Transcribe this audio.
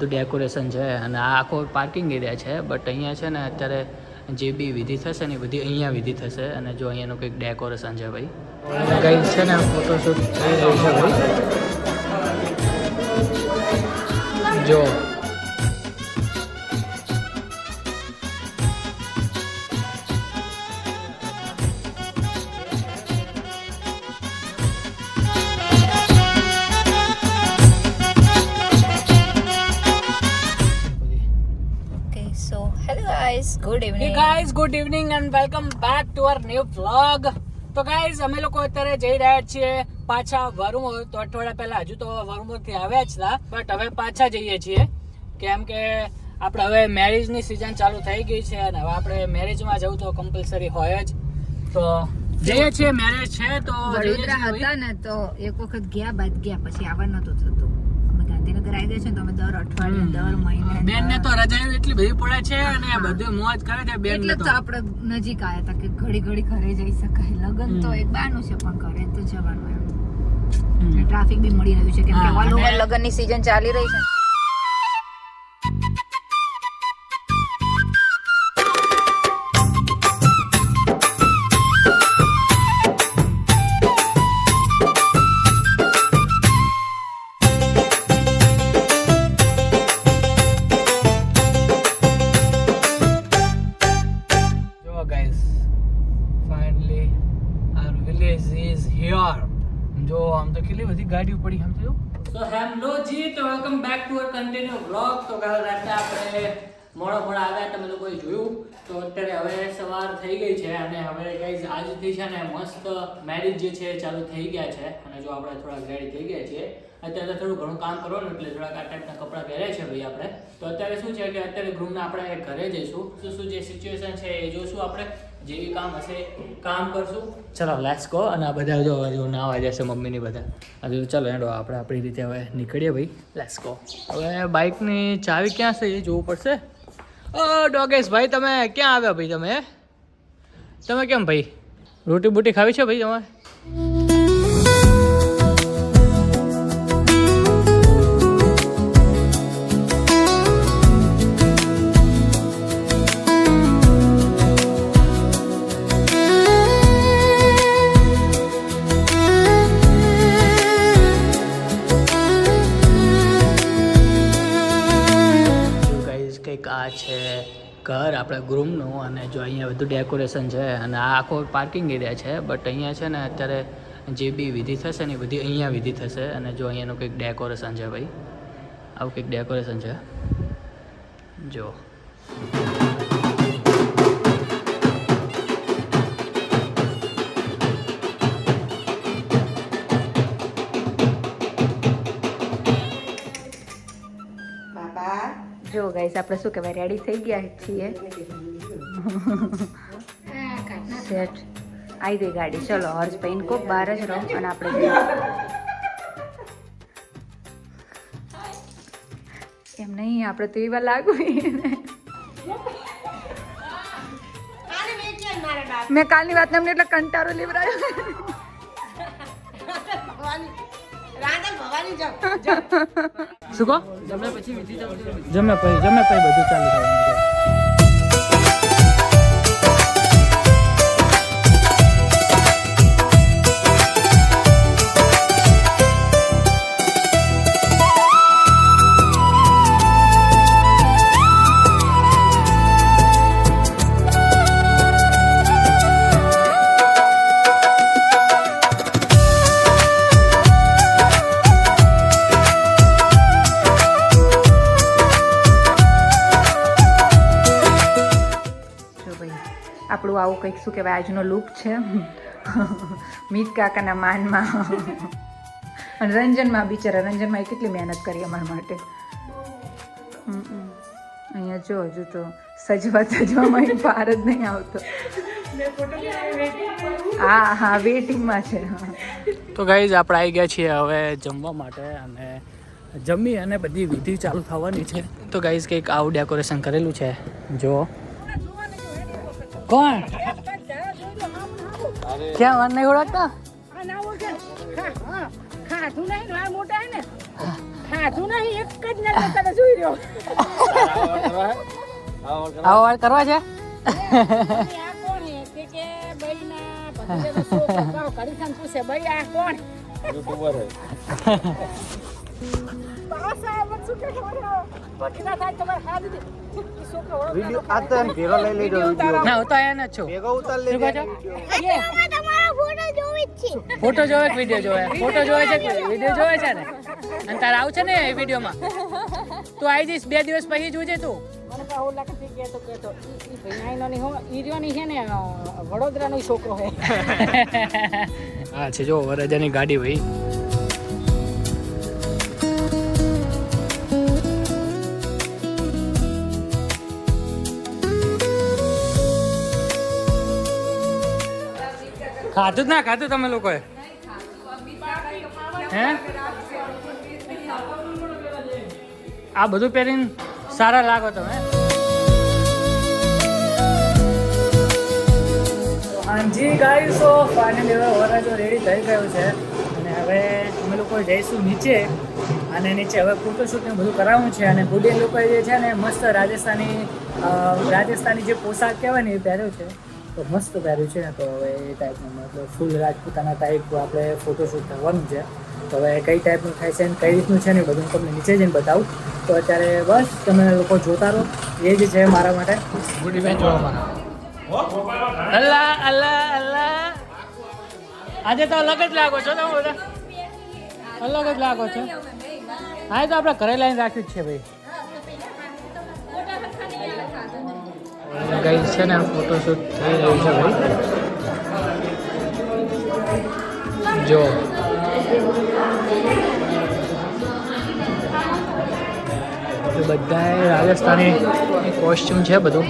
બધું ડેકોરેશન છે અને આ આખો પાર્કિંગ એરિયા છે. બટ અહીંયા છે ને અત્યારે જે બી વિધિ થશે ને એ બધી અહીંયા વિધિ થશે. અને જો અહીંયાનું કંઈક ડેકોરેશન છે ભાઈ. કંઈક છે ને ફોટોશૂટ થઈ રહ્યું છે ભાઈ. જો good evening Hey guys, good evening and welcome back to our new vlog. તો ગાઈઝ અમે લોકો અત્યારે જઈ રહ્યા છીએ પાછા વરુમોર. તો અઠવાડિયા પહેલા હજુ તો વરુમોરથી આવ્યા જ હતા, બટ હવે પાછા જઈએ છીએ કેમ કે આપણે હવે મેરેજની સિઝન ચાલુ થઈ ગઈ છે અને હવે આપણે મેરેજમાં જવું તો કમ્પલસરી હોય જ. તો જઈએ છીએ, મેરેજ છે તો વડોદરા હતા ને તો એક વખત ગયા બાદ ગયા પછી આવવા નતું થતું. અમે ગાંધીનગર આવી ગયા છે તો અમે દર અઠવાડિયે દર મહિને બેન ને તો રજાઓ એટલી બધી પડે છે અને બધું મોજ કરે છે બેન ને. એટલે તો આપણે નજીક આવ્યા હતા કે ઘડી ઘડી ઘરે જઈ શકાય. લગન તો એક બાનું છે પણ ઘરે તો જવાનું એમ. ટ્રાફિક બી મળી રહ્યું છે કેમ કે ઓલ ઓવર લગનની સીઝન ચાલી રહી છે. જો આમ તો કેટલી બધી ગાડીઓ પડી આમ તો. તો હેલો જી, તો welcome back to our continue vlog. તો કાલે રાતે આપણે મોડા આવ્યા, તમે લોકોએ જોયું. તો અત્યારે હવે સવાર થઈ ગઈ છે અને હવે ગાઈઝ આજથી છે ને મસ્ત મેરેજ જે છે ચાલુ થઈ ગયા છે. અને જો આપણે થોડા રેડી થઈ ગયા છીએ. અત્યારે થોડું ઘણું કામ કરવાનું એટલે થોડાક આ ટાઈપના કપડાં પહેર્યા છે ભાઈ આપણે. તો અત્યારે શું છે કે અત્યારે ગ્રુમના આપણે ઘરે જઈશું. શું જે સિચ્યુએશન છે એ જોશું આપણે. જે બી કામ હશે કામ કરશું. ચલો લેટ્સ ગો. અને આ બધા જો નાવા જશે મમ્મીની બધા. હજુ ચાલો હેડો આપણે આપણી રીતે હવે નીકળીએ ભાઈ. Let's go. હવે બાઇકની ચાવી ક્યાં છે એ જોવું પડશે. ઓ ડોગેશ ભાઈ, તમે ક્યાં આવ્યા ભાઈ? તમે કેમ ભાઈ રોટી બોટી ખાવી છે ભાઈ તમારે? આ છે ઘર આપણે ગ્રૂમનું અને જો અહીંયા બધું ડેકોરેશન છે અને આ આખો પાર્કિંગ એરિયા છે. બટ અહીંયા છે ને અત્યારે જે બી વિધિ થશે ને એ બધી અહીંયા વિધિ થશે. અને જો અહીંયાનું કંઈક ડેકોરેશન છે ભાઈ. આવું કંઈક ડેકોરેશન છે જો. જો ગાઈસ આપણે શું કહેવાય રેડી થઈ ગયા છીએ. સેટ આવી ગઈ ગાડી. ચલો હર્ષ ભાઈ કો બહાર જ રહો અને આપણે એમ નહીં, આપણે તો એવા લાગુ. મેં કાલની વાત અમને એટલે કંટાળો લેવડાયો. શું કહો? જમે પછી બધું ચાલુ થવાનું છે. આપણું આવું કંઈક શું કહેવાય આજનો લુક છે. મીત કાકાના માનમાં અને રંજનમાં બિચારા રંજનમાં કેટલી મહેનત કરી અમારા માટે. અહીંયા જો હજુ તો સજવામાં પાર જ નહીં આવતો. હા વેટિંગમાં છે. તો ગાઈઝ આપણે આવી ગયા છીએ હવે જમવા માટે અને જમી અને બધી વિધિ ચાલુ થવાની છે. તો ગાઈઝ કંઈક આવું ડેકોરેશન કરેલું છે જો. કોણ ક્યાં વાર નહીં ઓળખતા? ખાધું નહીં ને આ મોટા હે ને ખાધું નહીં એક જ ના તને જોઈ રહ્યો આવો વાર કરવા છે આ કોણ હે કે બઈના ભતીજાનો છોકરો કડીસાન પૂછે બઈ આ કોણ યુટ્યુબર હે પાસા આવત શું કે ભતીજા થાય તમારે હા દીદી છોકરો વિડિયો આ તો એમ ઘેરો લઈ લેજો વિડિયો ના હું તો આયા ન છું ભેગો ઉતાર લેજો ફોટો જોવે કે વિડીયો જોવે ફોટો જોવે છે કે વિડીયો જોવે છે ને અને તારે આવું છે ને એ વિડીયોમાં તું આવી જઈશ 2 દિવસ પછી જોજે તું મને કહો લાગતી કે તો ઈ ભાઈનો ની હો ઈરિયોની છે ને વડોદરાનો છોકરો હે હા છે જો વરજાની ગાડી ભાઈ ખાધું જ ના ખાધું તમે લોકોએ હે આ બધું પહેરીને સારા લાગો તમે હાજી ગાઈસ તો ફાઇનલી હવે વરરાજો રેડી થઈ ગયો છે અને હવે અમે લોકો જઈશું નીચે અને નીચે હવે ફોટોશૂટ ને બધું કરાવવું છે અને ગુડિયન લોકોએ જે છે ને મસ્ત રાજસ્થાની જે પોશાક કહેવાય ને એ પહેર્યો છે તો મસ્ત પહેર્યું છે ને તો હવે એ ટાઈપનું મતલબ ફૂલ રાજપૂતાના ટાઈપ આપણે ફોટોશૂટ કરવાનું છે તો હવે કઈ ટાઈપનું થાય છે અને કઈ રીતનું છે ને બધું તમને નીચે જઈને બતાવું તો અત્યારે બસ તમે લોકો જોતા રહો એ જ છે મારા માટે ગુડી બેન જોવા મારા અલ્લાહ અલ્લાહ અલ્લાહ આજે તો અલગ જ લાગો છો તમે બધા અલગ જ લાગો છો હા તો આપણે ઘરે લઈને રાખ્યું જ છે ભાઈ ગઈ છે ને ફોટોશૂટ થઈ રહ્યું છે ભાઈ જો બધાએ રાજસ્થાની કોસ્ચ્યુમ છે બધું